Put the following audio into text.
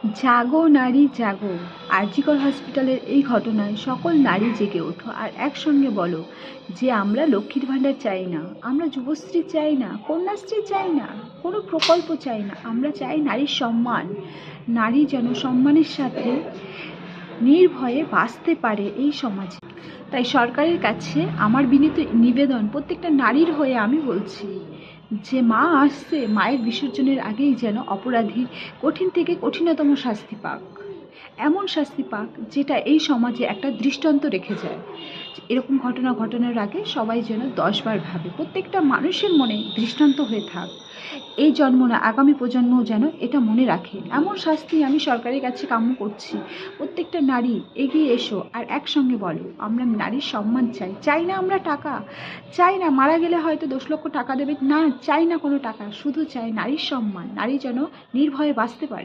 জাগো নারী জাগো। আরজিকর হসপিটালের এই ঘটনায় সকল নারী জেগে ওঠো আর একসঙ্গে বলো যে আমরা লক্ষ্মীর ভাণ্ডার চাই না, আমরা যুবশ্রী চাই না, কন্যাশ্রী চাই না, কোনো প্রকল্প চাই না। আমরা চাই নারীর সম্মান। নারী যেন সম্মানের সাথে নির্ভয়ে বাঁচতে পারে এই সমাজে। তাই সরকারের কাছে আমার বিনীত নিবেদন, প্রত্যেকটা নারীর হয়ে আমি বলছি যে মা আসছে, মায়ের বিসর্জনের আগেই যেন অপরাধীর কঠিন থেকে কঠিনতম শাস্তি পাক, এমন শাস্তি পাক যেটা এই সমাজে একটা দৃষ্টান্ত রেখে যায়। এরকম ঘটনা ঘটানোর আগে সবাই যেন 10বার ভাবে, প্রত্যেকটা মানুষের মনে দৃষ্টান্ত হয়ে থাক। এই জন্ম না, আগামী প্রজন্মও যেন এটা মনে রাখে। এমন শাস্তি আমি সরকারের কাছে কাম্য করছি। প্রত্যেকটা নারী এগিয়ে এসো আর একসঙ্গে বলো আমরা নারীর সম্মান চাই। চাই না আমরা টাকা, চাই না মারা গেলে হয়তো 10 লক্ষ টাকা দেবে, না চাই না কোনো টাকা, শুধু চাই নারীর সম্মান। নারী যেন নির্ভয়ে বাঁচতে পারে।